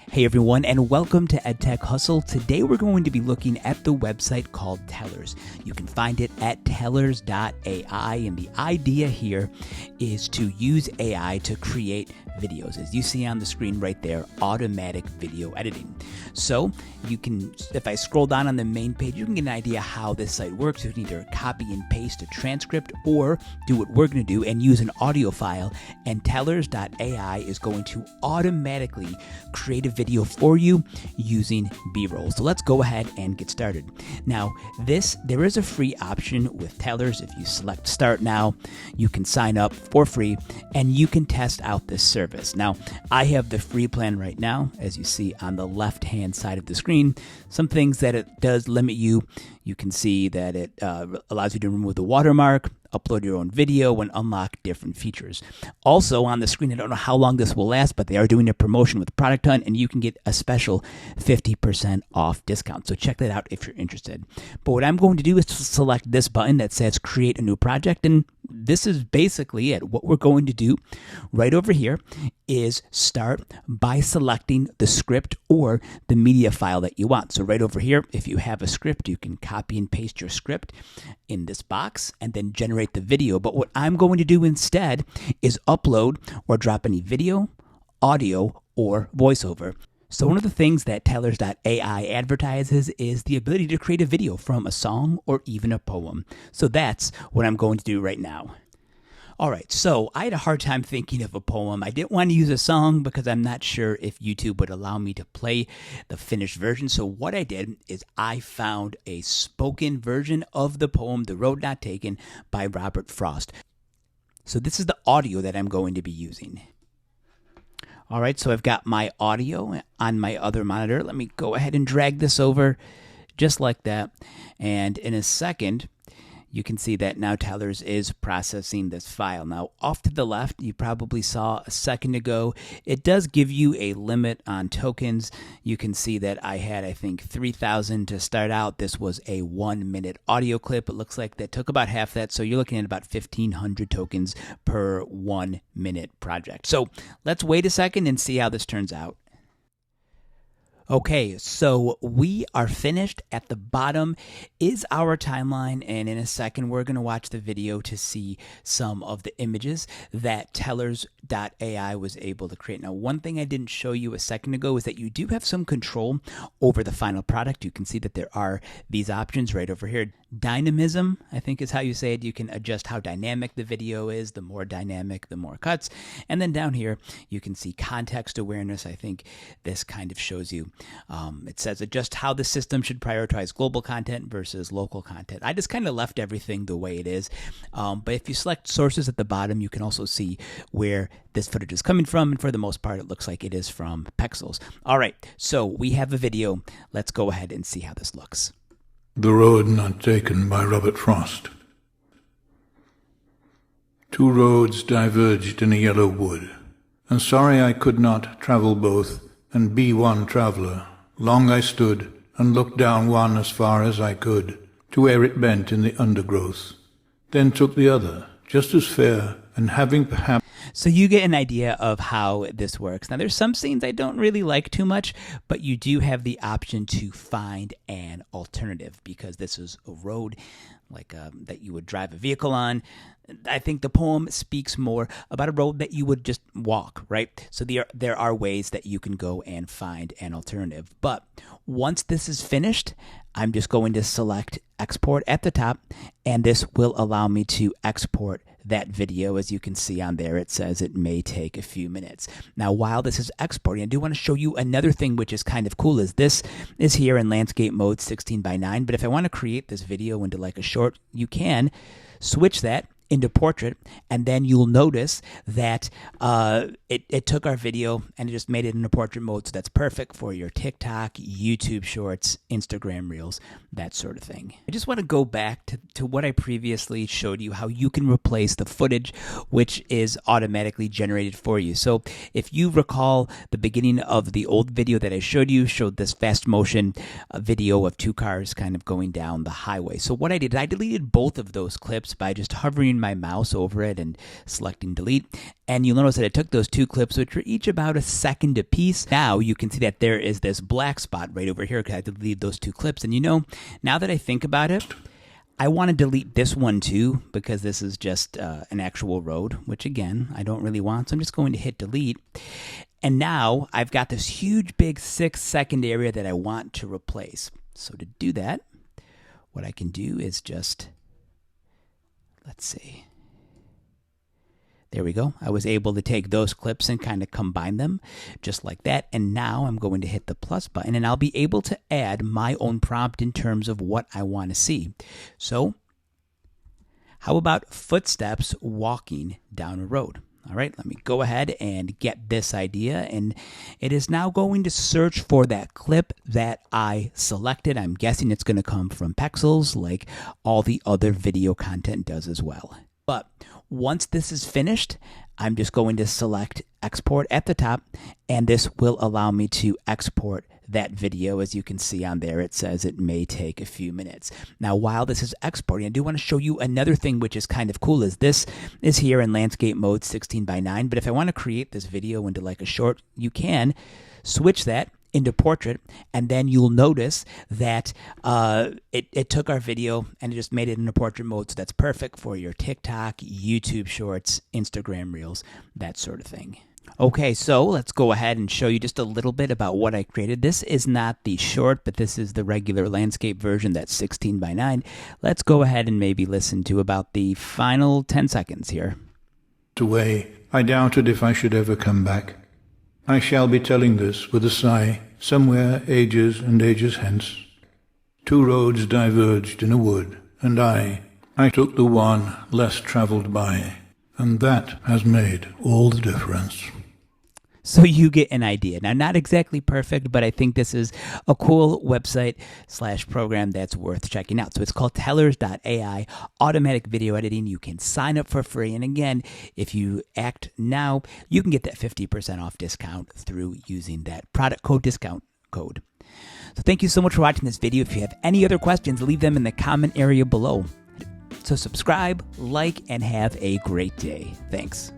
Hey everyone, and welcome to EdTech Hustle. Today we're going to be looking at the website called Tellers. You can find it at Tellers.ai, and the idea here is to use AI to create videos. As you see on the screen right there, automatic video editing. So you can, if I scroll down on the main page, you can get an idea how this site works. You can either copy and paste a transcript or do what we're going to do and use an audio file, and Tellers.ai is going to automatically create a video for you using B-roll. So let's go ahead and get started. Now, there is a free option with Tellers. If you select Start Now, you can sign up for free and you can test out this service. Now, I have the free plan right now, as you see on the left-hand side of the screen. Some things that it does limit you. You can see that it allows you to remove the watermark, upload your own video, and unlock different features. Also on the screen, I don't know how long this will last, but they are doing a promotion with Product Hunt, and you can get a special 50% off discount. So check that out if you're interested. But what I'm going to do is to select this button that says Create a New Project, and this is basically it. What we're going to do right over here is start by selecting the script or the media file that you want. So right over here, if you have a script, you can copy and paste your script in this box and then generate the video. But what I'm going to do instead is upload or drop any video, audio, or voiceover. So one of the things that Tellers.ai advertises is the ability to create a video from a song or even a poem. So that's what I'm going to do right now. All right, so I had a hard time thinking of a poem. I didn't want to use a song because I'm not sure if YouTube would allow me to play the finished version. So what I did is I found a spoken version of the poem, The Road Not Taken, by Robert Frost. So this is the audio that I'm going to be using. All right, so I've got my audio on my other monitor. Let me go ahead and drag this over just like that. And in a second, you can see that now Tellers is processing this file. Now, off to the left, you probably saw a second ago, it does give you a limit on tokens. You can see that I had, I think, 3,000 to start out. This was a 1-minute audio clip. It looks like that took about half that, so you're looking at about 1,500 tokens per 1-minute project. So let's wait a second and see how this turns out. Okay, so we are finished. At the bottom is our timeline, and in a second we're going to watch the video to see some of the images that Tellers.ai was able to create. Now, one thing I didn't show you a second ago is that you do have some control over the final product. You can see that there are these options right over here. Dynamism, I think is how you say it. You can adjust how dynamic the video is. The more dynamic, the more cuts. And then down here, you can see context awareness. I think this kind of shows you. It says adjust how the system should prioritize global content versus local content. I just kind of left everything the way it is. But if you select sources at the bottom, you can also see where this footage is coming from. And for the most part, it looks like it is from Pexels. All right, so we have a video. Let's go ahead and see how this looks. The Road Not Taken by Robert Frost. Two roads diverged in a yellow wood, and sorry I could not travel both and be one traveller. Long I stood and looked down one as far as I could, to where it bent in the undergrowth. Then took the other, just as fair, and having perhaps... So you get an idea of how this works. Now, there's some scenes I don't really like too much, but you do have the option to find an alternative because this is a road like that you would drive a vehicle on. I think the poem speaks more about a road that you would just walk, right? So there are ways that you can go and find an alternative. But once this is finished, I'm just going to select export at the top, and this will allow me to export that video. As you can see on there, it says it may take a few minutes. Now, while this is exporting, I do want to show you another thing which is kind of cool. Is this is here in landscape mode 16:9, but if I want to create this video into like a short, you can switch that into portrait, and then you'll notice that it took our video and it just made it into portrait mode. So that's perfect for your TikTok, YouTube Shorts, Instagram Reels, that sort of thing. I just want to go back to what I previously showed you, how you can replace the footage which is automatically generated for you. So if you recall, the beginning of the old video that I showed you showed this fast motion video of two cars kind of going down the highway. So what I did, I deleted both of those clips by just hovering hovering my mouse over it and selecting delete. And you'll notice that I took those 2 clips, which were each about a second apiece. Now you can see that there is this black spot right over here because I had to delete those 2 clips. And now that I think about it, I want to delete this one too because this is just an actual road, which again, I don't really want. So I'm just going to hit delete. And now I've got this huge big 6-second area that I want to replace. So to do that, what I can do is just, let's see. There we go. I was able to take those clips and kind of combine them just like that. And now I'm going to hit the plus button and I'll be able to add my own prompt in terms of what I want to see. So how about footsteps walking down a road? All right, let me go ahead and get this idea, and it is now going to search for that clip that I selected. I'm guessing it's going to come from Pexels like all the other video content does as well. But once this is finished, I'm just going to select export at the top, and this will allow me to export that video. As you can see on there, it says it may take a few minutes. Now, while this is exporting, I do want to show you another thing which is kind of cool. Is this is here in landscape mode 16:9, but if I want to create this video into like a short, you can switch that into portrait, and then you'll notice that it took our video and it just made it into portrait mode. So that's perfect for your TikTok, YouTube Shorts, Instagram Reels, that sort of thing. Okay, so let's go ahead and show you just a little bit about what I created. This is not the short, but this is the regular landscape version that's 16:9. Let's go ahead and maybe listen to about the final 10 seconds here. Away, I doubted if I should ever come back. I shall be telling this with a sigh, somewhere ages and ages hence. 2 roads diverged in a wood, and I took the one less travelled by, and that has made all the difference. So you get an idea. Now, not exactly perfect, but I think this is a cool website/program that's worth checking out. So it's called Tellers.ai, automatic video editing. You can sign up for free. And again, if you act now, you can get that 50% off discount through using that product code discount code. So thank you so much for watching this video. If you have any other questions, leave them in the comment area below. So subscribe, like, and have a great day. Thanks.